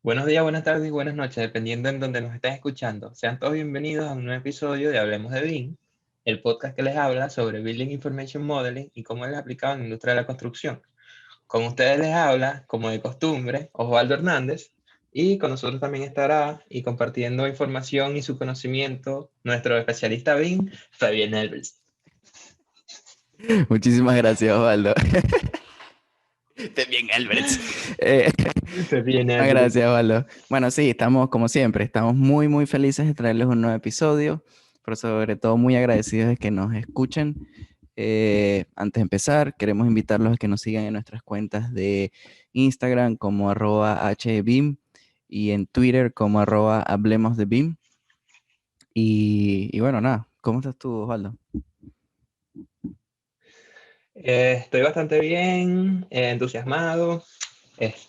Buenos días, buenas tardes y buenas noches, dependiendo en donde nos estén escuchando. Sean todos bienvenidos a un nuevo episodio de Hablemos de BIM, el podcast que les habla sobre Building Information Modeling y cómo es aplicado en la industria de la construcción. Con ustedes les habla, como de costumbre, Osvaldo Hernández, y con nosotros también estará y compartiendo información y su conocimiento nuestro especialista BIM, Fabián Elbers. Muchísimas gracias, Osvaldo. También, Albert. Fabián Muchísimas Elbers. gracias, Osvaldo. Bueno, sí, estamos como siempre, estamos muy felices de traerles un nuevo episodio, pero sobre todo muy agradecidos de que nos escuchen. Antes de empezar, queremos invitarlos a que nos sigan en nuestras cuentas de Instagram como @HBIM y en Twitter como @Hablemos de BIM. Y bueno, nada, ¿cómo estás tú, Osvaldo? Estoy bastante bien, entusiasmado,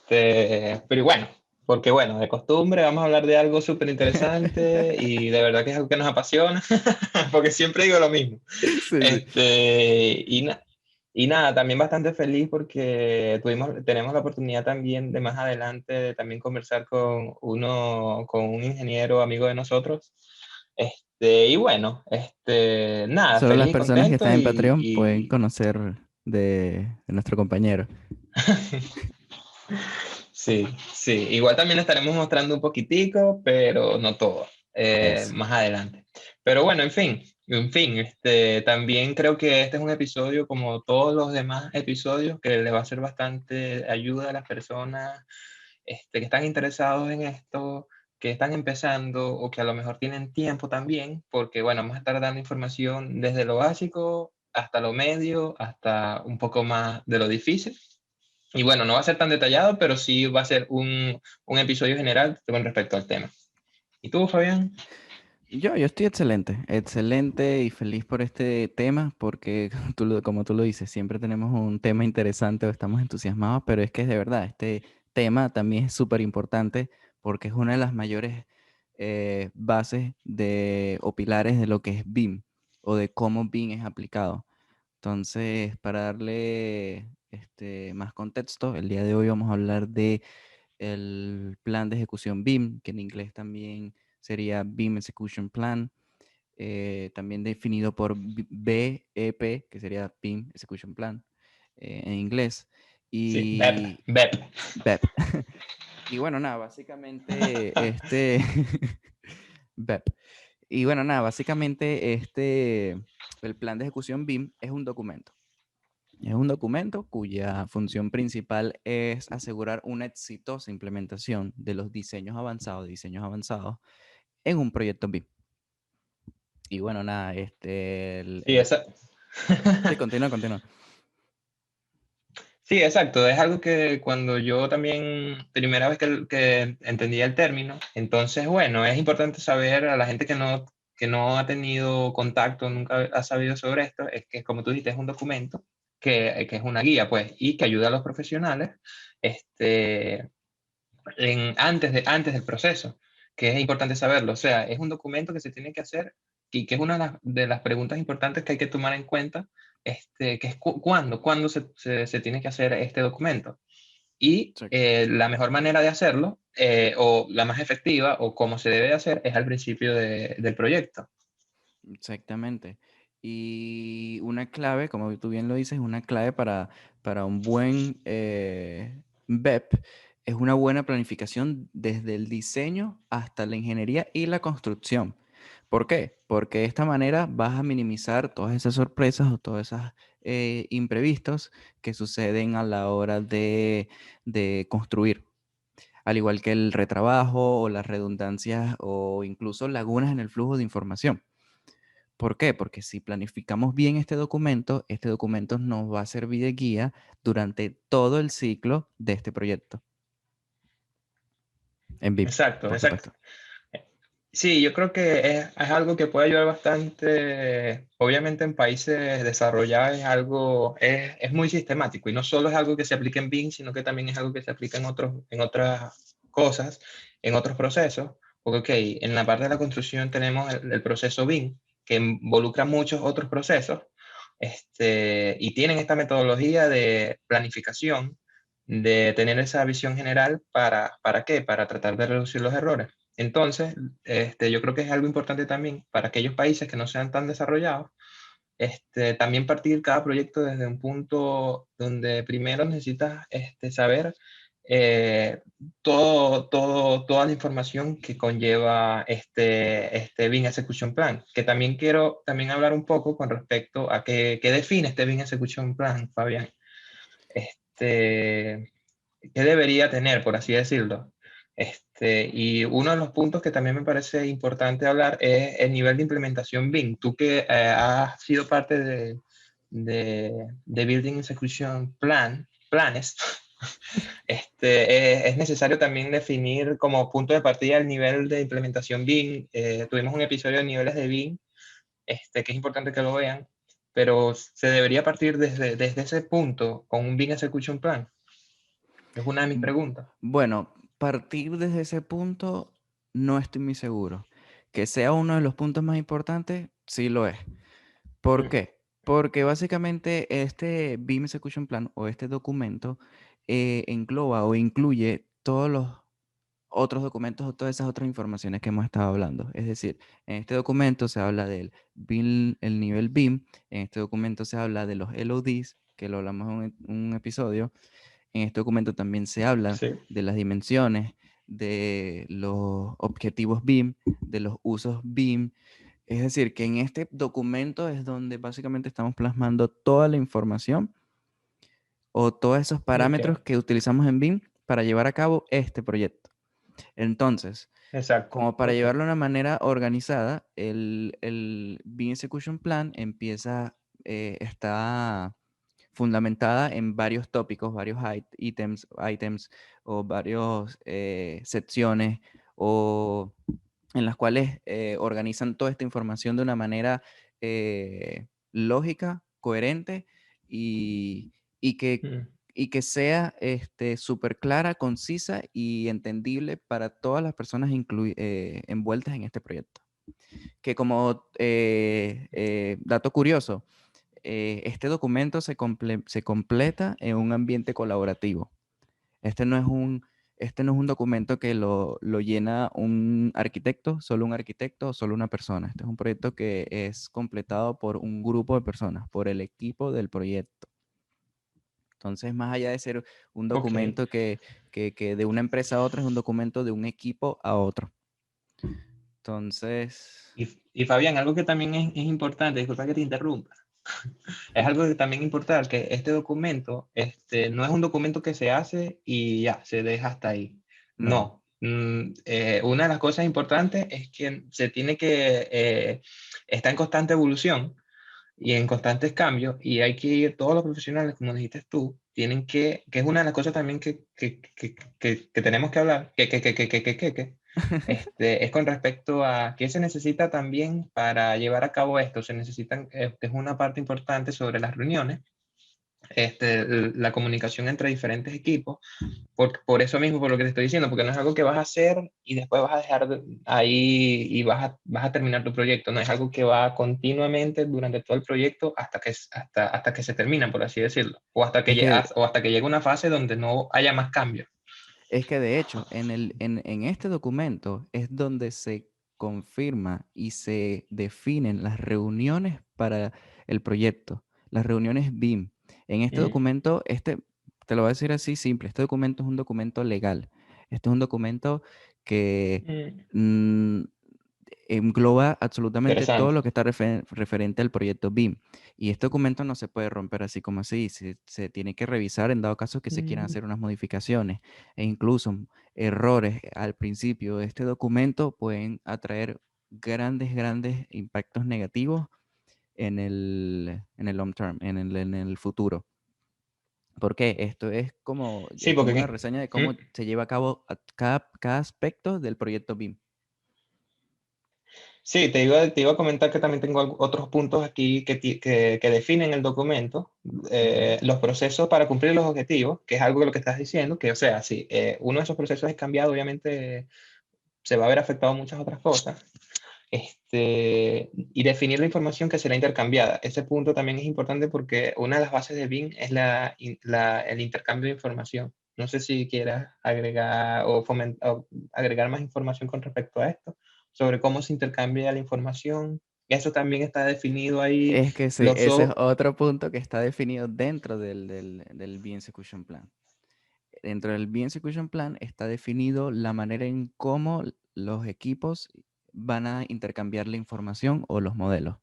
pero bueno, porque bueno, de costumbre vamos a hablar de algo súper interesante y de verdad que es algo que nos apasiona, porque siempre digo lo mismo. Sí. Y, y nada, también bastante feliz porque tenemos la oportunidad también de más adelante de también conversar con un ingeniero amigo de nosotros. Y bueno, nada, Solo las feliz y personas que contento están en Patreon pueden y conocer de nuestro compañero. sí, sí. Igual también le estaremos mostrando un poquitico, pero no todo, Eso. más adelante. Pero bueno, en fin, también creo que este es un episodio como todos los demás episodios que le va a ser bastante ayuda a las personas que están interesados en esto, que están empezando o que a lo mejor tienen tiempo también, porque bueno, vamos a estar dando información desde lo básico hasta lo medio, hasta un poco más de lo difícil. Y bueno, no va a ser tan detallado, pero sí va a ser un episodio general con respecto al tema. ¿Y tú, Fabián? Yo estoy excelente y feliz por este tema, porque como tú lo dices, siempre tenemos un tema interesante o estamos entusiasmados, pero es que es de verdad, este tema también es súper importante porque es una de las mayores bases o pilares de lo que es BIM o de cómo BIM es aplicado. Entonces, para darle más contexto, el día de hoy vamos a hablar de el plan de ejecución BIM, que en inglés también sería BIM Execution Plan, también definido por BEP, que sería BIM Execution Plan en inglés, Sí, BEP, y BEP. BEP. Y bueno, nada, básicamente BEP. Y bueno, nada, básicamente el plan de ejecución BIM es un documento. Es un documento cuya función principal es asegurar una exitosa implementación de los diseños avanzados en un proyecto BIM. Y bueno, nada, Sí, esa. Sí, continúa. Sí, exacto. Es algo que cuando yo también, primera vez que entendía el término, entonces, bueno, es importante saber a la gente que no ha tenido contacto, nunca ha sabido sobre esto, es que, como tú dijiste, es un documento que es una guía, pues, y que ayuda a los profesionales este, antes del proceso, que es importante saberlo. O sea, es un documento que se tiene que hacer y que es una de las preguntas importantes que hay que tomar en cuenta, que es cuándo se tiene que hacer este documento. Y Exacto. la mejor manera de hacerlo, o la más efectiva, o como se debe hacer, es al principio del proyecto. Exactamente. Y una clave, como tú bien lo dices, una clave para un buen BEP es una buena planificación desde el diseño hasta la ingeniería y la construcción. ¿Por qué? Porque de esta manera vas a minimizar todas esas sorpresas o todos esos imprevistos que suceden a la hora de construir. Al igual que el retrabajo o las redundancias o incluso lagunas en el flujo de información. ¿Por qué? Porque si planificamos bien este documento nos va a servir de guía durante todo el ciclo de este proyecto. En BIM, Exacto, por exacto. supuesto. Sí, yo creo que es algo que puede ayudar bastante. Obviamente en países desarrollados es muy sistemático y no solo es algo que se aplica en BIM, sino que también es algo que se aplica en otras cosas, en otros procesos. Porque, ok, en la parte de la construcción tenemos el proceso BIM, que involucra muchos otros procesos. y tienen esta metodología de planificación, de tener esa visión general ¿para qué? Para tratar de reducir los errores. Entonces, yo creo que es algo importante también para aquellos países que no sean tan desarrollados, también partir cada proyecto desde un punto donde primero necesitas saber toda la información que conlleva este Bean Execution Plan, que también quiero también hablar un poco con respecto a qué define este Bean Execution Plan, Fabián. ¿Qué debería tener, por así decirlo? Y uno de los puntos que también me parece importante hablar es el nivel de implementación BIM. Tú que has sido parte de Building Execution Planes, es necesario también definir como punto de partida el nivel de implementación BIM. Tuvimos un episodio de niveles de BIM, que es importante que lo vean, pero se debería partir desde ese punto con un BIM Execution Plan. Es una de mis Mm, preguntas. Bueno, partir desde ese punto no estoy muy seguro. Que sea uno de los puntos más importantes, sí lo es. ¿Por Mm, qué? Porque básicamente este BIM Execution Plan o este documento engloba o incluye todos los otros documentos o todas esas otras informaciones que hemos estado hablando. Es decir, en este documento se habla del BIM, el nivel BIM, en este documento se habla de los LODs, que lo hablamos en un episodio, en este documento también se habla sí. de las dimensiones, de los objetivos BIM, de los usos BIM. Es decir, que en este documento es donde básicamente estamos plasmando toda la información o todos esos Ok, parámetros que utilizamos en BIM para llevar a cabo este proyecto. Entonces, exacto. como para Ok. llevarlo de una manera organizada, el BIM Execution Plan está fundamentada en varios tópicos, varios ítems o varios secciones o en las cuales organizan toda esta información de una manera lógica, coherente y, y que, Mm, y que sea súper clara, concisa y entendible para todas las personas envueltas en este proyecto. Que como dato curioso, este documento se completa en un ambiente colaborativo. Este no es este no es un documento que lo llena un arquitecto, solo un arquitecto o solo una persona. Este es un proyecto que es completado por un grupo de personas, por el equipo del proyecto. Entonces, más allá de ser un ok. documento que de una empresa a otra, es un documento de un equipo a otro. Entonces, Y Fabián, algo que también es importante, disculpa que te interrumpa, es algo que también es importante, que este documento no es un documento que se hace y ya, se deja hasta ahí. no. No. Una de las cosas importantes es que se tiene que, está en constante evolución y en constantes cambios, y hay que ir, todos los profesionales, como dijiste tú, tienen que es una de las cosas también que tenemos que hablar, es con respecto a qué se necesita también para llevar a cabo esto. Se necesitan, es una parte importante sobre las reuniones, la comunicación entre diferentes equipos, por eso mismo, por lo que te estoy diciendo, porque no es algo que vas a hacer y después vas a dejar ahí y vas a terminar tu proyecto, no es algo que va continuamente durante todo el proyecto hasta que se termina, por así decirlo, Es que o hasta que llegue una fase donde no haya más cambios. Es que de hecho, en este documento es donde se confirma y se definen las reuniones para el proyecto, las reuniones BIM. En este Mm, documento, te lo voy a decir así simple, este documento es un documento legal. Este es un documento que mm, mm, engloba absolutamente todo interesante. lo que está referente al proyecto BIM. Y este documento no se puede romper así como así, se tiene que revisar en dado caso que se quieran Mm, hacer unas modificaciones e incluso errores al principio de este documento pueden atraer grandes impactos negativos en el long term, en el futuro. Porque esto sí, es como una porque reseña de mm, cómo se lleva a cabo cada aspecto del proyecto BIM. sí, te iba a comentar que también tengo otros puntos aquí que definen el documento, Ujú. los procesos para cumplir los objetivos, que es algo de lo que estás diciendo, que o sea, si uno de esos procesos es cambiado, obviamente se va a ver afectado muchas otras cosas. y definir la información que será intercambiada. Ese punto también es importante porque una de las bases de BIM es el intercambio de información. No sé si quieras agregar o agregar más información con respecto a esto, sobre cómo se intercambia la información. Eso también está definido ahí. Es que sí, Los ese es so- otro punto que está definido dentro del BIM Execution Plan. Dentro del BIM Execution Plan está definido la manera en cómo los equipos van a intercambiar la información o los modelos.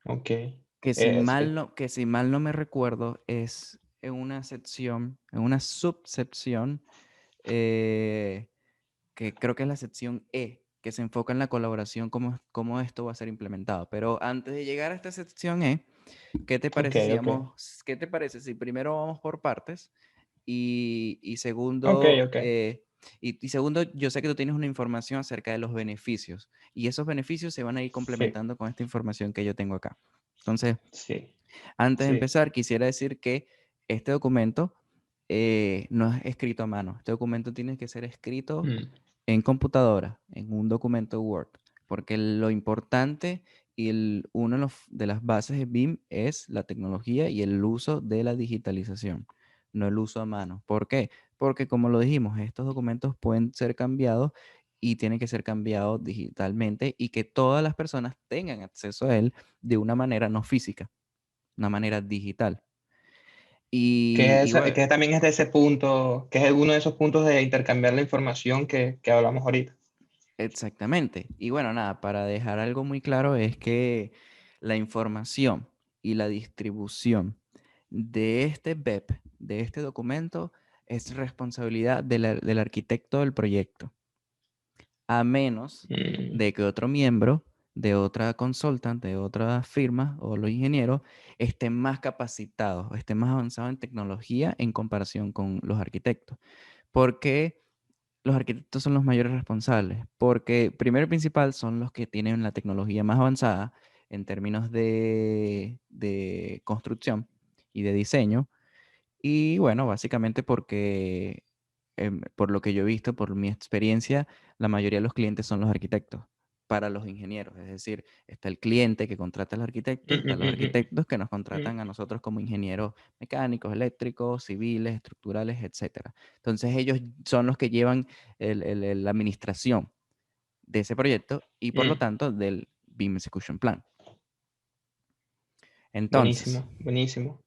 ok, sí, Que si mal no me recuerdo, es en una sección, en una subsección, eh, que creo que es la sección E, que se enfoca en la colaboración, cómo esto va a ser implementado. Pero antes de llegar a esta sección E, ¿qué te ok, parece si ok, qué te parece si primero vamos por partes y ok, segundo, ok, y segundo, yo sé que tú tienes una información acerca de los beneficios y esos beneficios se van a ir sí, complementando con esta información que yo tengo acá. Entonces, sí, antes de sí. empezar, quisiera decir que este documento no es escrito a mano. Este documento tiene que ser escrito Mm, en computadora, en un documento Word, porque lo importante y uno de las bases de BIM es la tecnología y el uso de la digitalización, no el uso a mano. ¿Por qué? Porque como lo dijimos, estos documentos pueden ser cambiados y tienen que ser cambiados digitalmente y que todas las personas tengan acceso a él de una manera no física, una manera digital. Y bueno, que también es de ese punto, que es uno de esos puntos de intercambiar la información que hablamos ahorita. exactamente. Y bueno, nada, para dejar algo muy claro es que la información y la distribución de este BEP, de este documento, es responsabilidad del arquitecto del proyecto, a menos Mm, de que otro miembro de otra consultant, de otra firma o los ingenieros estén más capacitados, estén más avanzados en tecnología en comparación con los arquitectos. Porque los arquitectos son los mayores responsables, porque primero y principal son los que tienen la tecnología más avanzada en términos de construcción y de diseño. Y bueno, básicamente porque, por lo que yo he visto, por mi experiencia, la mayoría de los clientes son los arquitectos para los ingenieros. Es decir, está el cliente que contrata al arquitecto y mm, están mm, los mm, arquitectos que nos mm, contratan mm. a nosotros como ingenieros mecánicos, eléctricos, civiles, estructurales, etcétera. Entonces ellos son los que llevan la administración de ese proyecto y por lo Mm. tanto del BIM Execution Plan. Entonces, Buenísimo, buenísimo.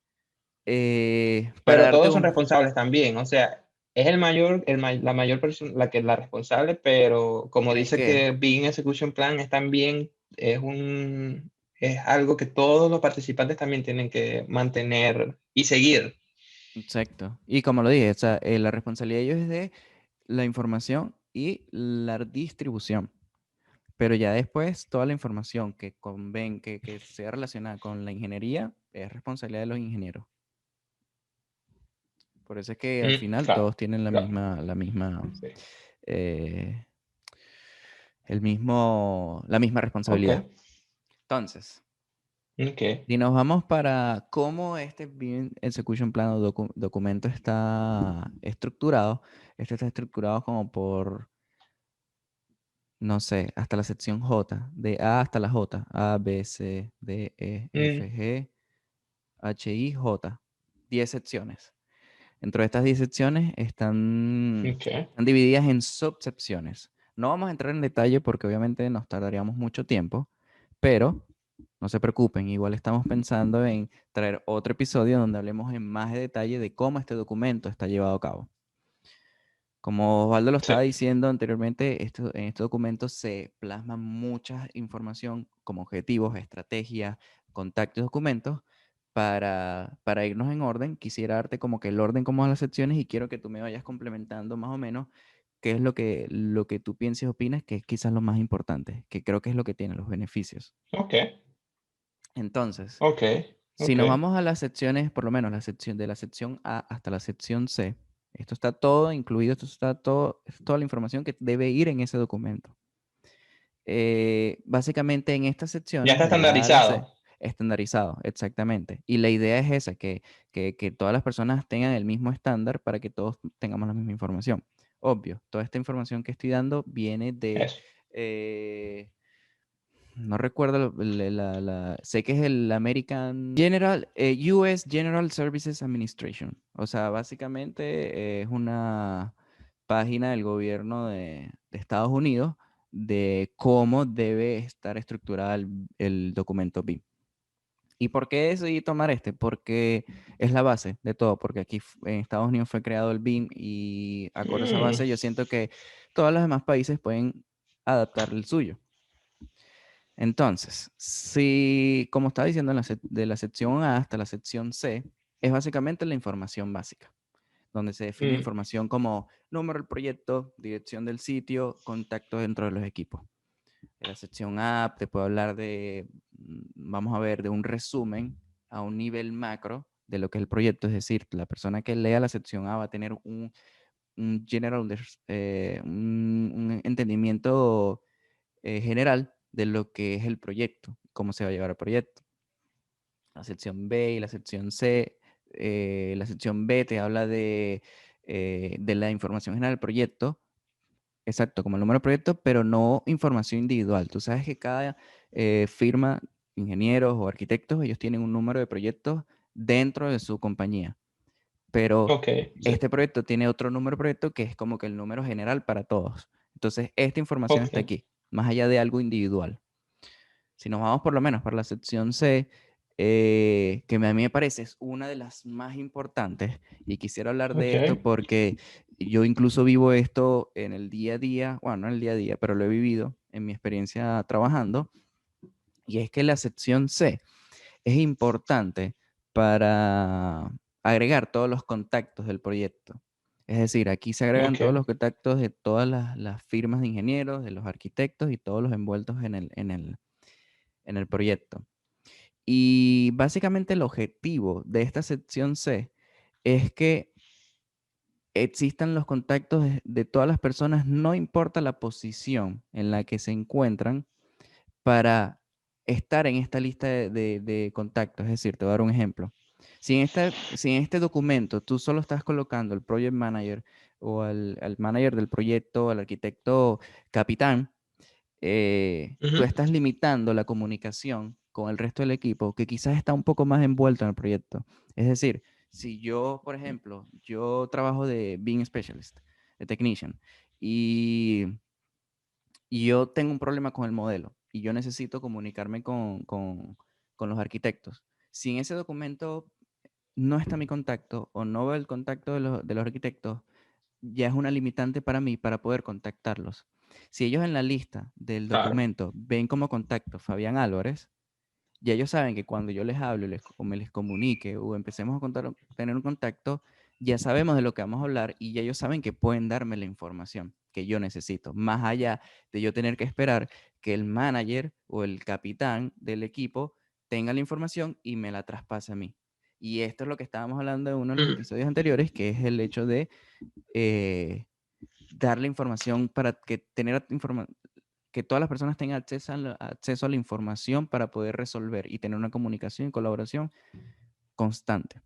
para Pero darte todos son un... responsables también, o sea, es la mayor persona la responsable, pero como Es dice que que Being Execution Plan es también, es algo que todos los participantes también tienen que mantener y seguir. exacto. Y como lo dije, o sea, la responsabilidad de ellos es de la información y la distribución. Pero ya después, toda la información que sea relacionada con la ingeniería es responsabilidad de los ingenieros. Por eso es que al Mm, final claro, todos tienen claro, sí. eh, la misma Ok, responsabilidad. Entonces, ok. si nos vamos para cómo este BIM Execution Plan o documento está estructurado, este está estructurado como por, no sé, hasta la sección J, de A hasta la J, A, B, C, D, E, F, Mm, G, H, I, J. 10 secciones. Dentro de estas 10 secciones ok. están divididas en subsecciones. No vamos a entrar en detalle porque obviamente nos tardaríamos mucho tiempo, pero no se preocupen, igual estamos pensando en traer otro episodio donde hablemos en más de detalle de cómo este documento está llevado a cabo. Como Osvaldo lo Sí, estaba diciendo anteriormente, en este documento se plasma mucha información como objetivos, estrategias, contactos, documentos. Para irnos en orden, quisiera darte como que el orden como a las secciones y quiero que tú me vayas complementando más o menos qué es lo que tú piensas y opinas que es quizás lo más importante, que creo que es lo que tiene los beneficios. ok, Entonces, ok, si ok. nos vamos a las secciones, por lo menos la sección de la sección A hasta la sección C, esto está todo incluido, esto está todo, es toda la información que debe ir en ese documento. Básicamente en estas Ya secciones, está de la A a la C, estandarizado. estandarizado, exactamente. Y la idea es esa, que todas las personas tengan el mismo estándar para que todos tengamos la misma información. Obvio, toda esta información que estoy dando viene de Eso. eh, no recuerdo, sé que es el American General, US General Services Administration. O sea, básicamente es una página del gobierno de Estados Unidos de cómo debe estar estructurada el documento BIM. ¿Y por qué decidí tomar este? Porque es la base de todo, porque aquí en Estados Unidos fue creado el BIM y acorde a esa Mm, base yo siento que todos los demás países pueden adaptar el suyo. Entonces, si, como estaba diciendo, de la sección A hasta la sección C, es básicamente la información básica, donde se define mm, información como número del proyecto, dirección del sitio, contactos dentro de los equipos. En la sección A te puedo hablar de, vamos a ver, de un resumen a un nivel macro de lo que es el proyecto, es decir, la persona que lea la sección A va a tener un general, un entendimiento general de lo que es el proyecto, cómo se va a llevar el proyecto. La sección B y la sección C. La sección B te habla de la información general del proyecto, exacto, como el número de proyecto, pero no información individual. Tú sabes que cada firma, ingenieros o arquitectos, ellos tienen un número de proyectos dentro de su compañía, pero ok, sí, este proyecto tiene otro número de proyecto que es como que el número general para todos. Entonces, esta información está ok, aquí, más allá de algo individual. Si nos vamos por lo menos para la sección C, que a mí me parece es una de las más importantes, y quisiera hablar de ok, esto porque yo incluso vivo esto en el día a día, bueno, no en el día a día, pero lo he vivido en mi experiencia trabajando, y es que la sección C es importante para agregar todos los contactos del proyecto. Es decir, aquí se agregan ok, todos los contactos de todas las firmas de ingenieros, de los arquitectos y todos los envueltos en el proyecto. Y básicamente el objetivo de esta sección C es que existan los contactos de todas las personas, no importa la posición en la que se encuentran, para estar en esta lista de contactos. Es decir, te voy a dar un ejemplo. Si en este documento tú solo estás colocando al project manager o al manager del proyecto, al arquitecto capitán, tú ujú, estás limitando la comunicación con el resto del equipo que quizás está un poco más envuelto en el proyecto. Es decir, si yo, por ejemplo, yo trabajo de Being Specialist, de Technician, y, y yo tengo un problema con el modelo y yo necesito comunicarme con los arquitectos. Si en ese documento no está mi contacto o no veo el contacto de los arquitectos, ya es una limitante para mí para poder contactarlos. Si ellos en la lista del claro, documento ven como contacto Fabián Álvarez, ya ellos saben que cuando yo les hablo o me les comunique o empecemos a tener un contacto, ya sabemos de lo que vamos a hablar y ya ellos saben que pueden darme la información que yo necesito, más allá de yo tener que esperar que el manager o el capitán del equipo tenga la información y me la traspase a mí. Y esto es lo que estábamos hablando en uno de los mm, episodios anteriores, que es el hecho de eh, darle información para que que todas las personas tengan acceso a la información para poder resolver y tener una comunicación y colaboración constante.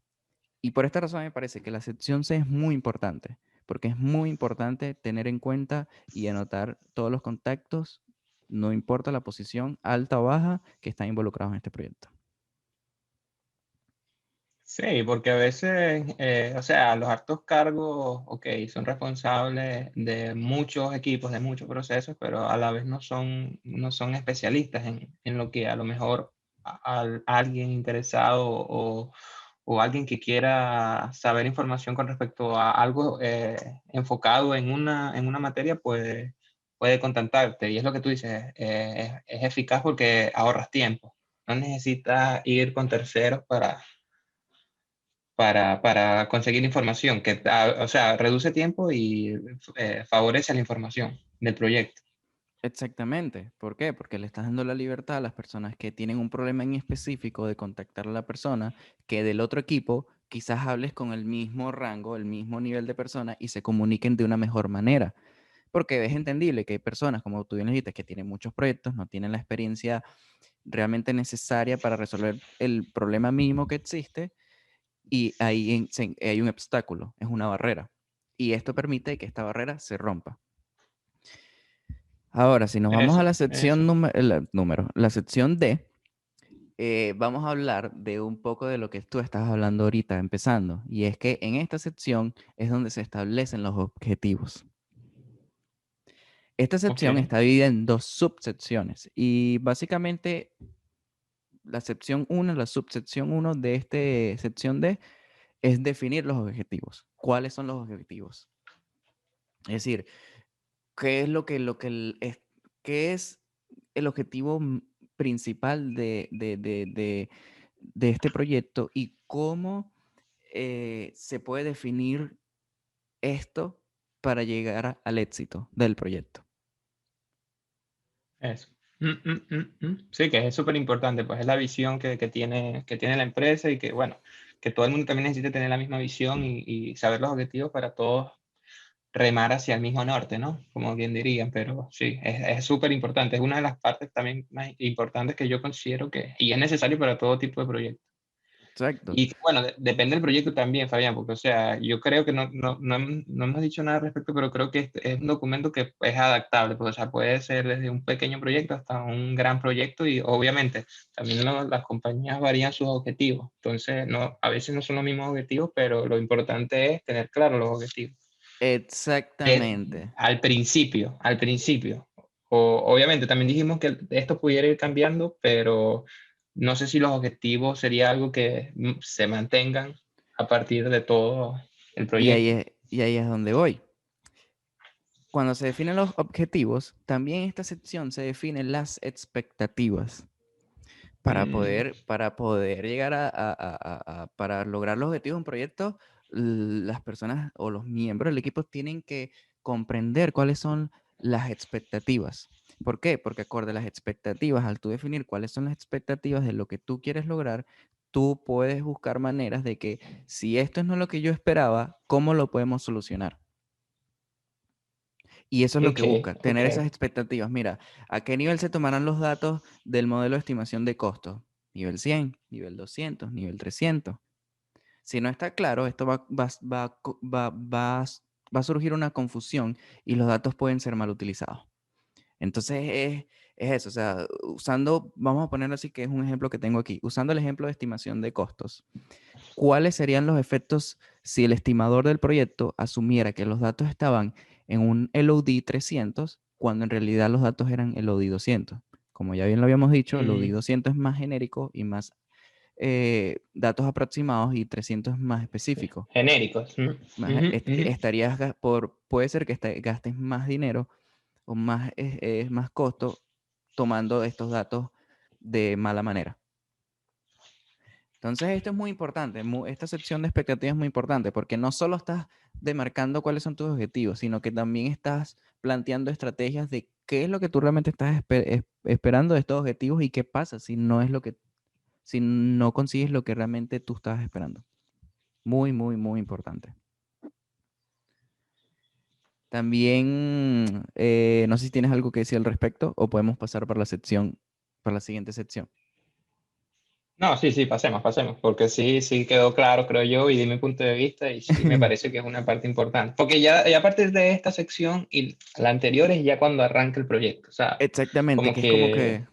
Y por esta razón me parece que la sección C es muy importante, porque es muy importante tener en cuenta y anotar todos los contactos, no importa la posición alta o baja, que están involucrados en este proyecto. sí, porque a veces, o sea, los altos cargos, ok, son responsables de muchos equipos, de muchos procesos, pero a la vez no son especialistas en lo que a lo mejor alguien interesado o alguien que quiera saber información con respecto a algo enfocado en una materia, pues puede contactarte. Y es lo que tú dices, es eficaz porque ahorras tiempo. No necesitas ir con terceros para conseguir información, que, o sea, reduce tiempo y favorece la información del proyecto. Exactamente. ¿Por qué? Porque le estás dando la libertad a las personas que tienen un problema en específico de contactar a la persona, que del otro equipo quizás hables con el mismo rango, el mismo nivel de persona y se comuniquen de una mejor manera. Porque es entendible que hay personas, como tú bien dijiste, que tienen muchos proyectos, no tienen la experiencia realmente necesaria para resolver el problema mínimo que existe, y ahí hay un obstáculo, es una barrera. Y esto permite que esta barrera se rompa. Ahora, si nos vamos a Eso, la sección eso. la sección D, vamos a hablar de un poco de lo que tú estás hablando ahorita, empezando. Y es que en esta sección es donde se establecen los objetivos. Esta Ok, sección está dividida en dos subsecciones y básicamente la sección 1, la subsección 1 de esta sección D es definir los objetivos. ¿Cuáles son los objetivos? Es decir, ¿qué es qué es el objetivo principal de este proyecto y cómo se puede definir esto para llegar al éxito del proyecto? eso. Sí, que es súper importante, pues es la visión que tiene la empresa y que, bueno, que todo el mundo también necesita tener la misma visión y saber los objetivos para todos remar hacia el mismo norte, ¿no? Como bien dirían, pero sí, es súper importante, es una de las partes también más importantes que yo considero que, y es necesario para todo tipo de proyectos. Exacto. Y bueno, depende del proyecto también, Fabián, porque, o sea, yo creo que no hemos dicho nada al respecto, pero creo que es un documento que es adaptable, pues, o sea, puede ser desde un pequeño proyecto hasta un gran proyecto y obviamente también las compañías varían sus objetivos, entonces no, a veces no son los mismos objetivos, pero lo importante es tener claro los objetivos. Exactamente. Al principio. Obviamente, también dijimos que esto pudiera ir cambiando, pero no sé si los objetivos sería algo que se mantengan a partir de todo el proyecto. Y ahí es donde voy. Cuando se definen los objetivos, también en esta sección se definen las expectativas. Mm, Para poder llegar para lograr los objetivos de un proyecto, las personas o los miembros del equipo tienen que comprender cuáles son las expectativas. ¿Por qué? Porque acorde a las expectativas, al tú definir cuáles son las expectativas de lo que tú quieres lograr, tú puedes buscar maneras de que si esto no es lo que yo esperaba, ¿cómo lo podemos solucionar? Y eso es lo que ok, busca, ok. tener esas expectativas. Mira, ¿a qué nivel se tomarán los datos del modelo de estimación de costos? Nivel 100, nivel 200, nivel 300. Si no está claro, esto va a surgir una confusión y los datos pueden ser mal utilizados. Entonces es eso, o sea, vamos a ponerlo así que es un ejemplo que tengo aquí, usando el ejemplo de estimación de costos. ¿Cuáles serían los efectos si el estimador del proyecto asumiera que los datos estaban en un LOD 300 cuando en realidad los datos eran LOD 200? Como ya bien lo habíamos dicho, LOD Mm, 200 es más genérico y más datos aproximados y 300 es más específico. genéricos. Ujú, ujú. Puede ser que gastes más dinero o más costo tomando estos datos de mala manera. Entonces, esto es muy importante. Esta sección de expectativas es muy importante porque no solo estás demarcando cuáles son tus objetivos, sino que también estás planteando estrategias de qué es lo que tú realmente estás esperando de estos objetivos y qué pasa si no consigues lo que realmente tú estabas esperando. Muy, muy, muy importante. También, no sé si tienes algo que decir al respecto o podemos pasar para la siguiente sección. No, sí, sí, pasemos, porque sí, sí quedó claro, creo yo, y di mi punto de vista, y sí me parece que es una parte importante. Porque ya a partir de esta sección y la anterior es ya cuando arranca el proyecto, o sea, Exactamente, como que es como que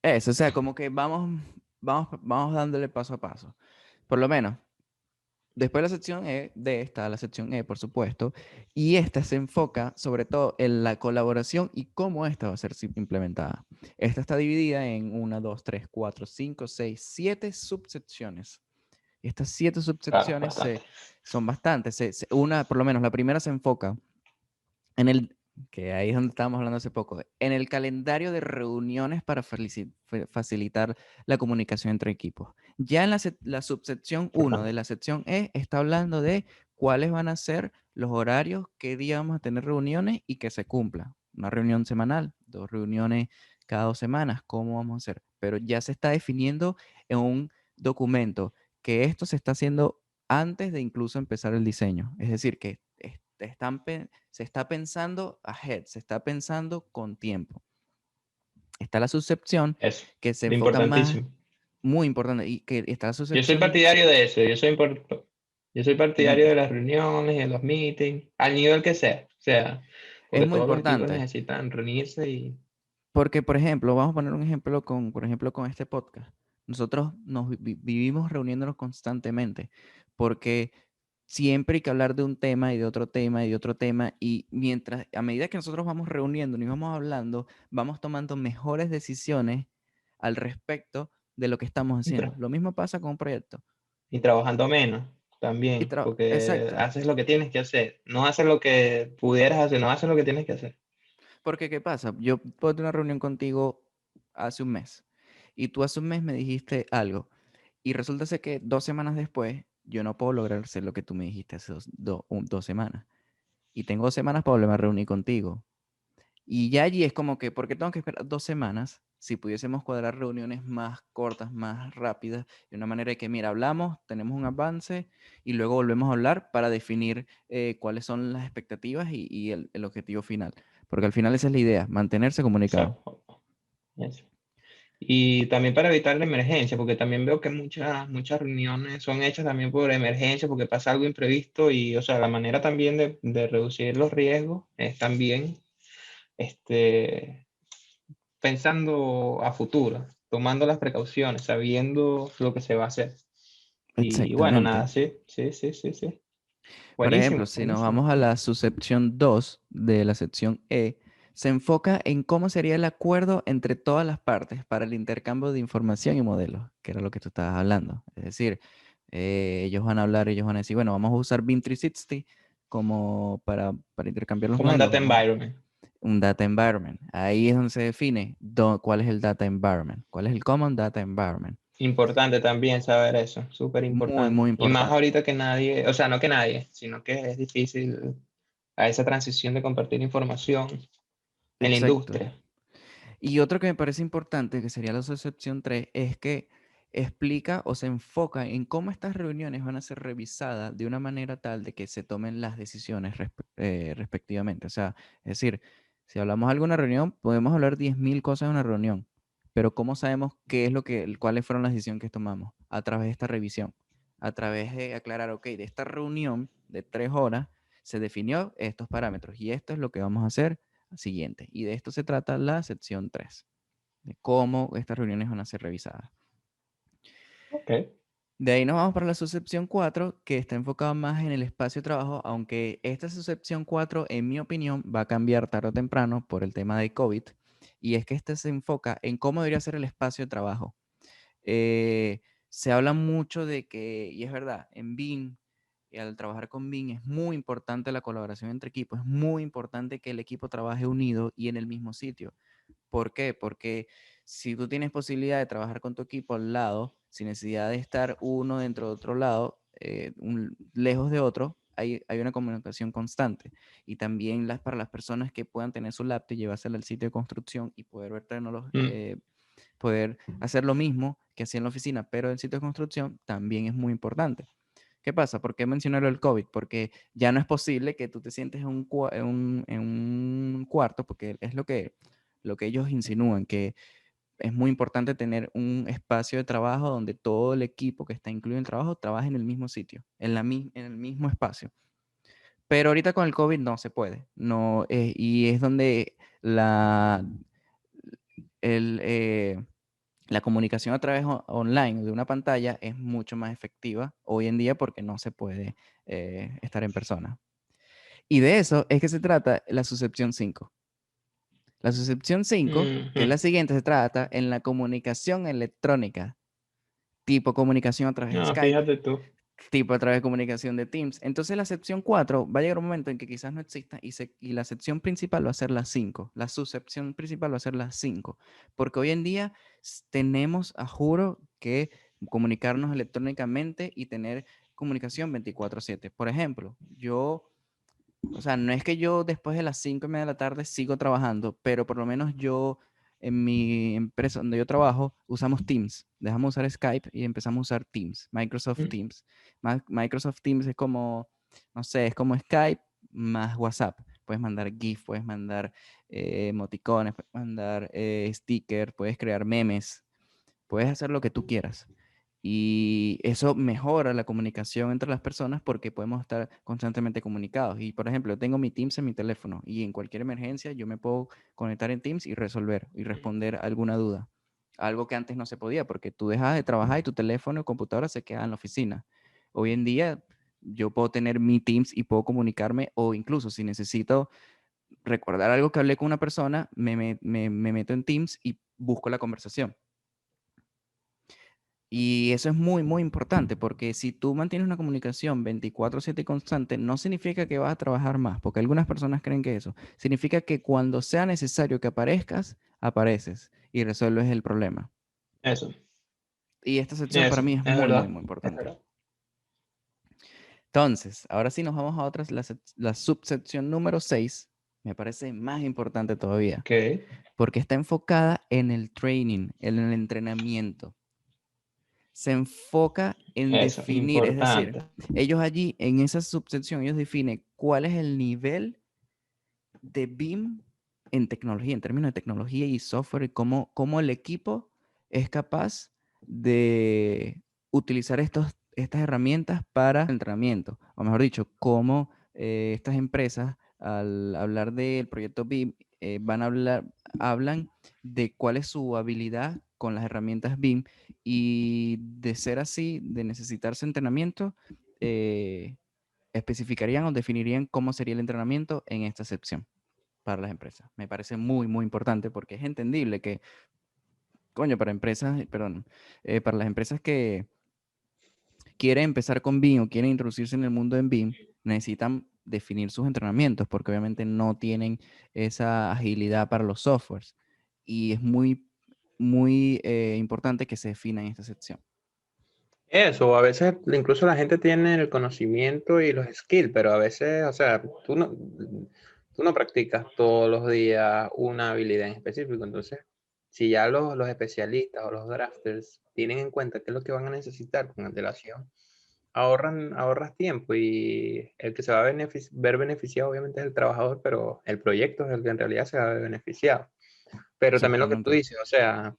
que eso, o sea, como que vamos dándole paso a paso. Por lo menos, después de la sección E, de esta, la sección E, por supuesto, y esta se enfoca sobre todo en la colaboración y cómo esta va a ser implementada. Esta está dividida en 7 subsecciones. Estas 7 claro, subsecciones bastante. son bastantes. Por lo menos la primera se enfoca en que ahí es donde estábamos hablando hace poco, en el calendario de reuniones para facilitar la comunicación entre equipos. Ya en la subsección 1 de Importante. la sección E está hablando de cuáles van a ser los horarios, qué día vamos a tener reuniones y que se cumpla. Una reunión semanal, 2 reuniones cada 2 semanas, cómo vamos a hacer. Pero ya se está definiendo en un documento que esto se está haciendo antes de incluso empezar el diseño. Es decir, que se está pensando ahead, se está pensando con tiempo. Está la subsección Eso, que se enfoca más, importantísimo. muy importante, y que está la Yo soy subsección, partidario de eso, yo soy mm, partidario de las reuniones, de los meetings, al nivel que sea. O sea, Es porque muy todos los equipos importante. necesitan reunirse y... Porque, por ejemplo, vamos a poner un ejemplo por ejemplo, con este podcast. Nosotros vivimos reuniéndonos constantemente porque siempre hay que hablar de un tema y de otro tema y de otro tema y mientras, a medida que nosotros vamos reuniéndonos y vamos hablando, vamos tomando mejores decisiones al respecto de lo que estamos y haciendo. Lo mismo pasa con un proyecto. y trabajando menos también, porque Exacto. haces lo que tienes que hacer, no haces lo que pudieras hacer, no haces lo que tienes que hacer. Porque, ¿qué pasa? Yo puedo tener una reunión contigo hace un mes y tú hace un mes me dijiste algo y resulta ser que 2 semanas después yo no puedo lograr hacer lo que tú me dijiste hace 2 semanas y tengo 2 semanas para volverme a reunir contigo. Y ya allí es como que, ¿por qué tengo que esperar 2 semanas si pudiésemos cuadrar reuniones más cortas, más rápidas, de una manera de que, mira, hablamos, tenemos un avance y luego volvemos a hablar para definir cuáles son las expectativas y el objetivo final? Porque al final esa es la idea, mantenerse comunicado. Eso, eso. Y también para evitar la emergencia, porque también veo que muchas reuniones son hechas también por emergencia, porque pasa algo imprevisto y, o sea, la manera también de reducir los riesgos es también este, pensando a futuro, tomando las precauciones, sabiendo lo que se va a hacer. Y bueno, Exactamente. nada, sí, sí, sí, sí, sí. Por ejemplo, Buenísimo, si nos buenísimo. vamos a la subsección 2 de la sección E, se enfoca en cómo sería el acuerdo entre todas las partes para el intercambio de información y modelos, que era lo que tú estabas hablando. Es decir, ellos van a decir, bueno, vamos a usar BIM 360 como para intercambiar los Como un modelos. data environment. Un data environment. Ahí es donde se define cuál es el data environment, cuál es el common data environment. Importante también saber eso, súper Muy, importante. muy Y más importante. ahorita que nadie, o sea, no que nadie, sino que es difícil a esa transición de compartir información en la Exacto. industria. Y otro que me parece importante, que sería la subsección 3, es que explica o se enfoca en cómo estas reuniones van a ser revisadas de una manera tal de que se tomen las decisiones respectivamente. O sea, es decir, si hablamos de alguna reunión, podemos hablar 10.000 cosas en una reunión, pero ¿cómo sabemos qué es cuáles fueron las decisiones que tomamos? A través de esta revisión, a través de aclarar, ok, de esta reunión de 3 horas se definió estos parámetros y esto es lo que vamos a hacer siguiente. Y de esto se trata la sección 3 de cómo estas reuniones van a ser revisadas. Ok. De ahí nos vamos para la subsección 4 que está enfocada más en el espacio de trabajo, aunque esta subsección 4 en mi opinión, va a cambiar tarde o temprano por el tema de COVID, y es que este se enfoca en cómo debería ser el espacio de trabajo. Se habla mucho de que, y es verdad, en BIM, al trabajar con BIM es muy importante la colaboración entre equipos, es muy importante que el equipo trabaje unido y en el mismo sitio. ¿Por qué? Porque si tú tienes posibilidad de trabajar con tu equipo al lado, sin necesidad de estar uno dentro de otro lado, lejos de otro, hay una comunicación constante. Y también para las personas que puedan tener su laptop y llevársela al sitio de construcción y poder ver Mm, poder hacer lo mismo que hacía en la oficina, pero en sitio de construcción, también es muy importante. ¿Qué pasa? ¿Por qué mencionarlo el COVID? Porque ya no es posible que tú te sientes en un cuarto, porque es lo que ellos insinúan, que es muy importante tener un espacio de trabajo donde todo el equipo que está incluido en el trabajo trabaje en el mismo sitio, en el mismo espacio. Pero ahorita con el COVID no se puede. No, y es donde el, eh, la comunicación a través online de una pantalla es mucho más efectiva hoy en día porque no se puede estar en persona. Y de eso es que se trata la suscepción 5. La suscepción 5, que es ujú. la siguiente, se trata en la comunicación electrónica, tipo comunicación a través de No, Skype, fíjate tú. tipo a través de comunicación de Teams. Entonces la sección 4 va a llegar un momento en que quizás no exista y la sección principal va a ser la 5. La subsección principal va a ser la 5. Porque hoy en día tenemos, a juro, que comunicarnos electrónicamente y tener comunicación 24/7. Por ejemplo, o sea, no es que yo después de las 5:30 de la tarde sigo trabajando, pero por lo menos yo en mi empresa donde yo trabajo usamos Teams. Dejamos usar Skype y empezamos a usar Teams, Microsoft Mm, Teams. Microsoft Teams es como, no sé, es como Skype más WhatsApp. Puedes mandar GIF, puedes mandar emoticones, puedes mandar stickers, puedes crear memes, puedes hacer lo que tú quieras. Y eso mejora la comunicación entre las personas porque podemos estar constantemente comunicados. Y, por ejemplo, yo tengo mi Teams en mi teléfono y en cualquier emergencia yo me puedo conectar en Teams y resolver y responder alguna duda. Algo que antes no se podía porque tú dejas de trabajar y tu teléfono o computadora se queda en la oficina. Hoy en día yo puedo tener mi Teams y puedo comunicarme, o incluso si necesito recordar algo que hablé con una persona, me meto en Teams y busco la conversación. Y eso es muy, muy importante, porque si tú mantienes una comunicación 24/7 y constante, no significa que vas a trabajar más, porque algunas personas creen que eso. Significa que cuando sea necesario que aparezcas, apareces y resuelves el problema. Eso, Y esta sección para eso, mí es es muy, muy, verdad, muy es importante. verdad. Entonces, ahora sí nos vamos a otras, la subsección número 6 me parece más importante todavía, Ok, porque está enfocada en el training, en el entrenamiento. Se enfoca en eso, definir, es decir, importante. ellos allí en esa subsección, ellos definen cuál es el nivel de BIM en tecnología, en términos de tecnología y software, y cómo el equipo es capaz de utilizar estas herramientas para el entrenamiento, o mejor dicho, cómo estas empresas, al hablar del proyecto BIM, hablan de cuál es su habilidad con las herramientas BIM, y de ser así, de necesitarse entrenamiento, eh, especificarían o definirían cómo sería el entrenamiento en esta sección para las empresas. Me parece muy, muy importante porque es entendible que, coño, para empresas, perdón, para las empresas que quieren empezar con BIM o quieren introducirse en el mundo en BIM, necesitan definir sus entrenamientos porque obviamente no tienen esa agilidad para los softwares. Y es muy, muy importante que se defina en esta sección. Eso, a veces incluso la gente tiene el conocimiento y los skills, pero a veces, o sea, tú no practicas todos los días una habilidad en específico. Entonces, si ya los especialistas o los drafters tienen en cuenta qué es lo que van a necesitar con antelación, ahorras tiempo, y el que se va a ver beneficiado obviamente es el trabajador, pero el proyecto es el que en realidad se va a ver beneficiado. Pero también lo que tú Exactamente. dices, o sea,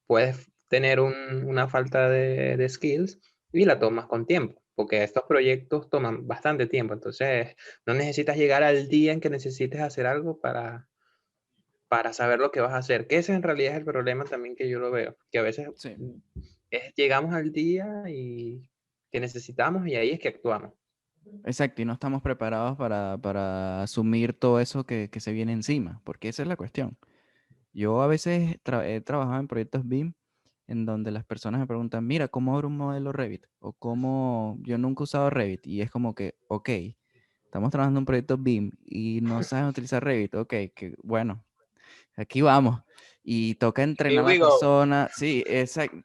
puedes tener una falta de skills y la tomas con tiempo, porque estos proyectos toman bastante tiempo. Entonces, no necesitas llegar al día en que necesites hacer algo para saber lo que vas a hacer, que ese en realidad es el problema también que yo lo veo, que a veces Sí. llegamos al día y que necesitamos y ahí es que actuamos. Exacto, y no estamos preparados para asumir todo eso que se viene encima, porque esa es la cuestión. Yo a veces he trabajado en proyectos BIM en donde las personas me preguntan, mira, ¿cómo abro un modelo Revit? O cómo yo nunca he usado Revit. Y es como que, ok, estamos trabajando en un proyecto BIM y no saben utilizar Revit. Ok, que bueno, aquí vamos. Y toca Here entrenar a la we go. persona. Sí, exacto.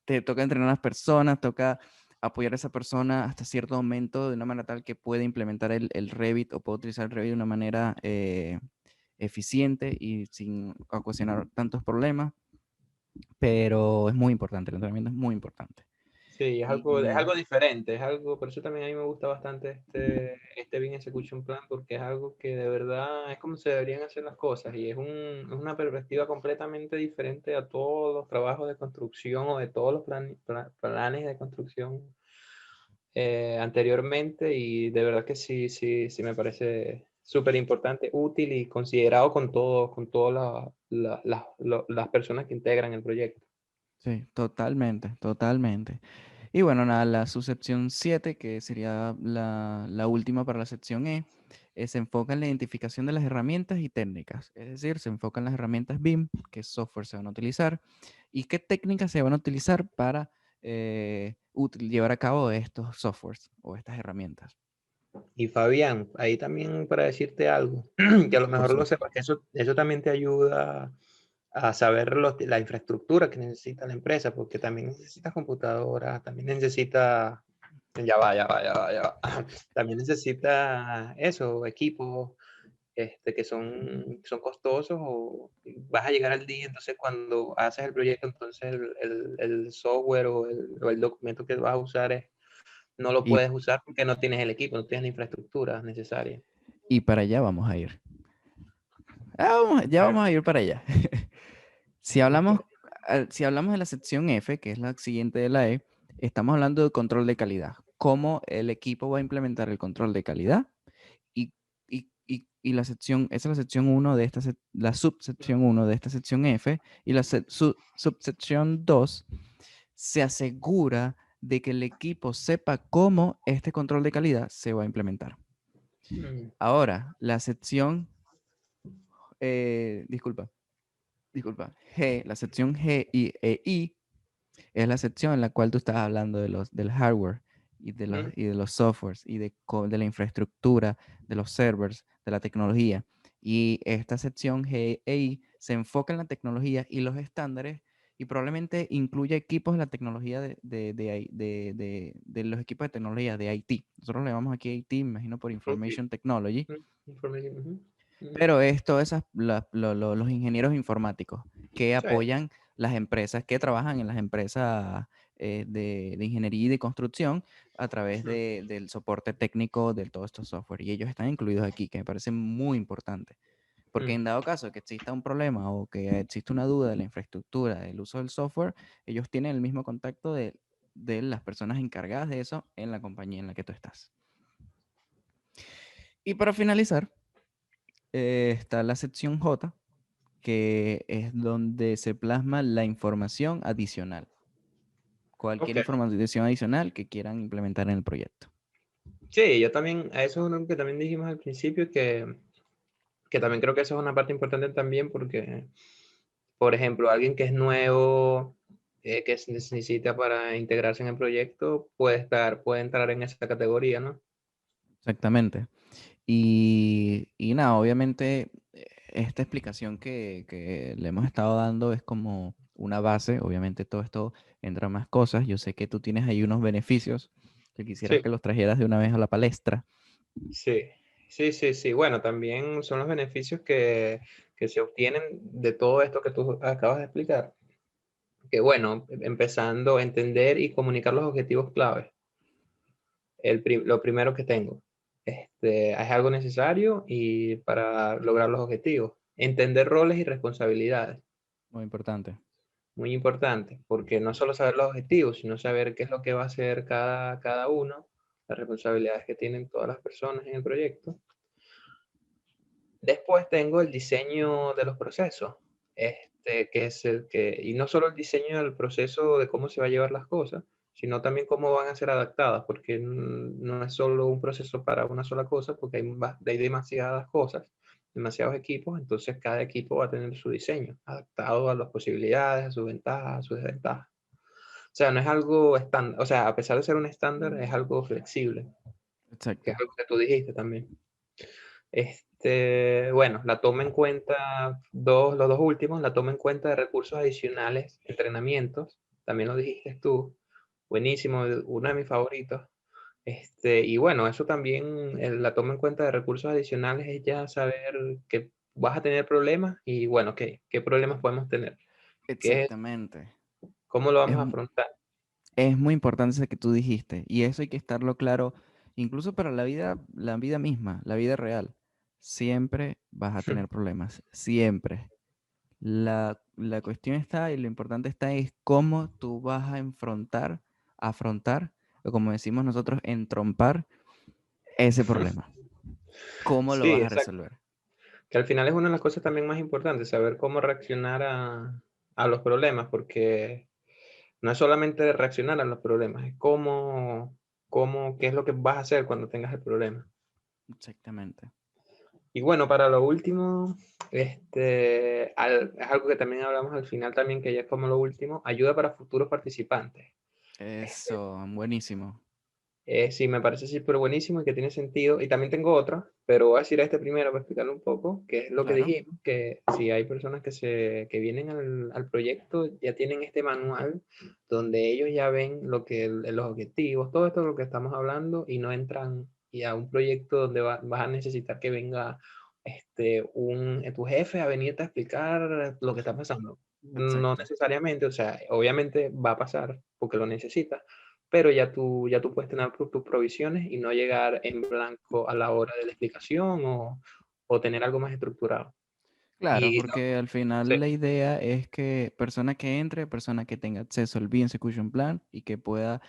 Te toca entrenar a las personas, toca apoyar a esa persona hasta cierto momento de una manera tal que pueda implementar el Revit o pueda utilizar el Revit de una manera eficiente y sin ocasionar tantos problemas, pero es muy importante, el entrenamiento es muy importante. Sí, es Y algo diferente, es algo, por eso también a mí me gusta bastante este Beam Execution Plan, porque es algo que de verdad es como se deberían hacer las cosas, y es una perspectiva completamente diferente a todos los trabajos de construcción o de todos los planes de construcción anteriormente, y de verdad que sí, sí, sí me parece súper importante, útil y considerado con todas las personas que integran el proyecto. sí, totalmente, totalmente. Y bueno, nada, la subsección 7 que sería la última para la sección E, se enfoca en la identificación de las herramientas y técnicas. Es decir, se enfoca en las herramientas BIM, qué software se van a utilizar y qué técnicas se van a utilizar para llevar a cabo estos softwares o estas herramientas. Y Fabián, ahí también para decirte algo, que a lo Por mejor lo supuesto. sepas, que eso también te ayuda a saber la infraestructura que necesita la empresa, porque también necesita computadoras, también necesita, ya va, también necesita eso, equipos que son costosos, o vas a llegar al día, entonces cuando haces el proyecto, entonces el software o el documento que vas a usar no lo Y, puedes usar porque no tienes el equipo, no tienes la infraestructura necesaria. y para allá vamos a ir. Ya vamos a ir para allá. Si hablamos, si hablamos de la sección F, que es la siguiente de la E, Estamos hablando de control de calidad. ¿Cómo el equipo va a implementar el control de calidad? Y, y la sección, esa es la sección uno de esta, la subsección uno de esta sección F, y la subsección 2 se asegura de que el equipo sepa cómo este control de calidad se va a implementar. Mm. Ahora, la sección, disculpa, G, la sección G e I es la sección en la cual tú estás hablando de del hardware Mm. y de los softwares y de la infraestructura, de los servers, de la tecnología. Y esta sección GEI se enfoca en la tecnología y los estándares y probablemente incluye equipos de la tecnología de los equipos de tecnología de IT. Nosotros le llamamos aquí IT, me imagino por Ok. Information Technology, Information, ujú. Mm. pero es todos los ingenieros informáticos que Sí. apoyan las empresas, que trabajan en las empresas de ingeniería y de construcción a través Mm. del soporte técnico de todos estos software. Y ellos están incluidos aquí, que me parece muy importante. Porque Mm. en dado caso que exista un problema o que exista una duda de la infraestructura, del uso del software, ellos tienen el mismo contacto de las personas encargadas de eso en la compañía en la que tú estás. Y para finalizar, está la sección J, que es donde se plasma la información adicional. Ok. Cualquier información adicional que quieran implementar en el proyecto. Sí, yo también, a eso es lo que también dijimos al principio, que también creo que eso es una parte importante también porque, por ejemplo, alguien que es nuevo, que se necesita para integrarse en el proyecto, puede entrar en esa categoría, ¿no? Exactamente. Y nada, obviamente esta explicación que le hemos estado dando es como una base. Obviamente todo esto entra más cosas. Yo sé que tú tienes ahí unos beneficios que quisieras Sí, que los trajeras de una vez a la palestra. sí, sí, sí, sí. Bueno, también son los beneficios que se obtienen de todo esto que tú acabas de explicar. Que bueno, empezando a entender y comunicar los objetivos clave. Lo primero que tengo. Es algo necesario y para lograr los objetivos. Entender roles y responsabilidades. Muy importante. Muy importante, porque no solo saber los objetivos, sino saber qué es lo que va a hacer cada uno, las responsabilidades que tienen todas las personas en el proyecto. Después tengo el diseño de los procesos, que es y no solo el diseño del proceso de cómo se va a llevar las cosas, sino también cómo van a ser adaptadas, porque no es solo un proceso para una sola cosa, porque hay demasiadas cosas, demasiados equipos, entonces cada equipo va a tener su diseño, adaptado a las posibilidades, a sus ventajas, a sus desventajas. O sea, no es algo estándar, o sea, a pesar de ser un estándar, es algo flexible, que es Exacto. algo que tú dijiste también. Bueno, la toma en cuenta, los dos últimos, la toma en cuenta de recursos adicionales, entrenamientos, también lo dijiste tú, buenísimo, uno de mis favoritos. Y bueno, eso también, la toma en cuenta de recursos adicionales es ya saber que vas a tener problemas y bueno, ¿qué problemas podemos tener? ¿Qué, Exactamente. ¿Cómo lo Es, vamos a afrontar? es muy importante eso que tú dijiste. Y eso hay que estarlo claro, incluso para la vida misma, la vida real. Siempre vas a tener problemas. Siempre. La cuestión está y lo importante está es cómo tú vas a afrontar, o como decimos nosotros, entrompar ese problema. ¿Cómo lo Sí, vas a exacto. resolver? Que al final es una de las cosas también más importantes, saber cómo reaccionar a los problemas, porque no es solamente reaccionar a los problemas, es qué es lo que vas a hacer cuando tengas el problema. Exactamente. Y bueno, para lo último, es algo que también hablamos al final también, que ya es como lo último, ayuda para futuros participantes. Este, Eso, buenísimo. Sí, me parece súper buenísimo y que tiene sentido. Y también tengo otra, pero voy a decir este primero para explicarlo un poco, que es lo que Claro. dijimos, que si hay personas que vienen al proyecto, ya tienen este manual donde ellos ya ven los objetivos, todo esto de lo que estamos hablando y no entran y a un proyecto donde vas a necesitar que venga tu jefe a venirte a explicar lo que está pasando. No Exacto. necesariamente, o sea, obviamente va a pasar porque lo necesitas, pero ya tú puedes tener tus provisiones y no llegar en blanco a la hora de la explicación o tener algo más estructurado. Claro, Y porque al final sí, la idea es que persona que entre, persona que tenga acceso al BIM Execution Plan y que pueda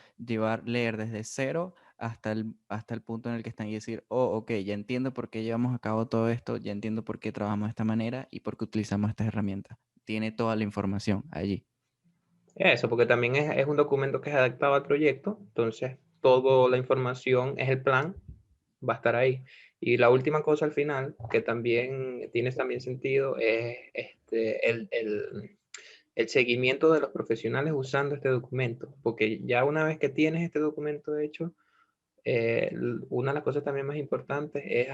leer desde cero hasta el punto en el que están y decir, oh, ok, ya entiendo por qué llevamos a cabo todo esto, ya entiendo por qué trabajamos de esta manera y por qué utilizamos estas herramientas. Tiene toda la información allí. eso, porque también es un documento que es adaptado al proyecto, entonces toda la información es el plan, va a estar ahí. Y la última cosa al final, que también tiene también sentido, es el seguimiento de los profesionales usando este documento, porque ya una vez que tienes este documento hecho, una de las cosas también más importantes es,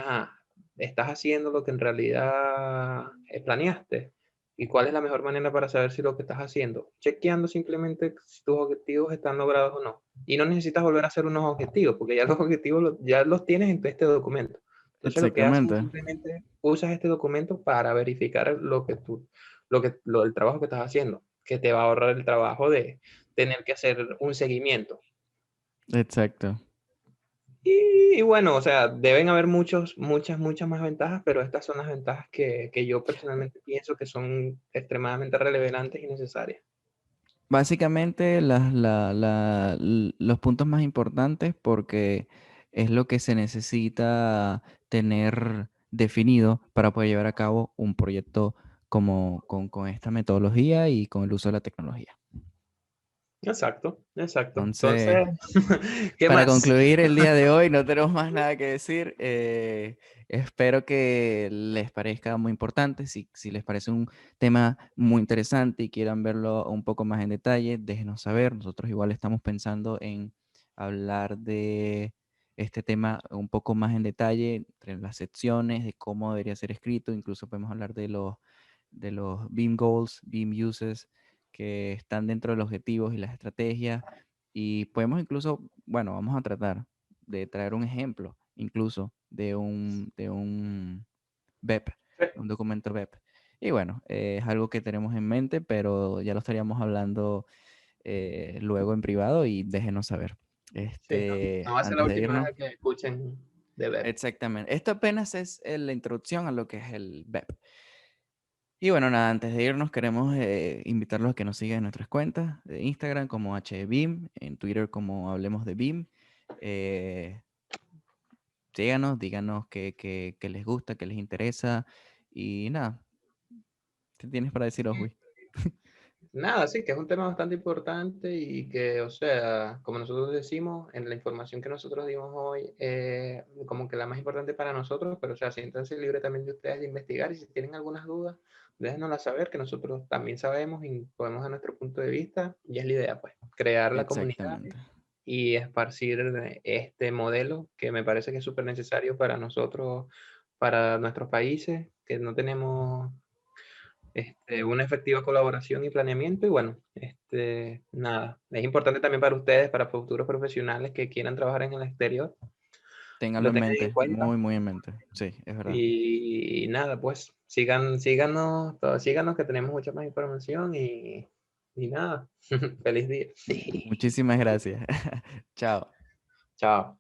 estás haciendo lo que en realidad planeaste. ¿Y cuál es la mejor manera para saber si lo que estás haciendo? Chequeando simplemente si tus objetivos están logrados o no. Y no necesitas volver a hacer unos objetivos, porque ya los objetivos ya los tienes en este documento. Entonces lo que haces es Exactamente. simplemente usas este documento para verificar el trabajo que estás haciendo, que te va a ahorrar el trabajo de tener que hacer un seguimiento. Exacto. Y bueno, o sea, deben haber muchas más ventajas, pero estas son las ventajas que yo personalmente pienso que son extremadamente relevantes y necesarias. Básicamente los puntos más importantes porque es lo que se necesita tener definido para poder llevar a cabo un proyecto con esta metodología y con el uso de la tecnología. Exacto, exacto. Entonces, Entonces, ¿qué para más? concluir el día de hoy, no tenemos más nada que decir. Espero que les parezca muy importante. Si les parece un tema muy interesante y quieran verlo un poco más en detalle, déjenos saber. Nosotros igual estamos pensando en hablar de este tema un poco más en detalle, entre las secciones, de cómo debería ser escrito. Incluso podemos hablar de los BIM goals, BIM uses que están dentro de los objetivos y las estrategias. Y podemos incluso, bueno, vamos a tratar de traer un ejemplo, incluso de un BEP, un documento BEP. Y bueno, es algo que tenemos en mente, pero ya lo estaríamos hablando luego en privado y déjenos saber. Sí, no, no va a ser la Antes de última irnos, vez que escuchen de ver. exactamente. Esto apenas es la introducción a lo que es el BEP. Y bueno, nada, antes de irnos queremos invitarlos a que nos sigan en nuestras cuentas de Instagram como HBIM, en Twitter como Hablemos de BIM. Eh, Síganos, díganos qué les gusta, qué les interesa. Y nada, ¿qué tienes para decir, Oswi? Nada, sí, que es un tema bastante importante y que, o sea, como nosotros decimos, en la información que nosotros dimos hoy, como que la más importante para nosotros, pero, o sea, siéntanse libre también de ustedes de investigar y si tienen algunas dudas, déjenoslas saber, que nosotros también sabemos y podemos dar nuestro punto de vista y es la idea, pues, crear la comunidad Exactamente. y esparcir este modelo que me parece que es súper necesario para nosotros, para nuestros países, que no tenemos una efectiva colaboración y planeamiento. Y bueno, nada, es importante también para ustedes, para futuros profesionales que quieran trabajar en el exterior, Ténganlo lo en tengan en mente, cuenta. muy, muy en mente. Sí, es verdad. Y nada, pues síganos que tenemos mucha más información y nada, feliz día. Muchísimas gracias. Chao. Chao.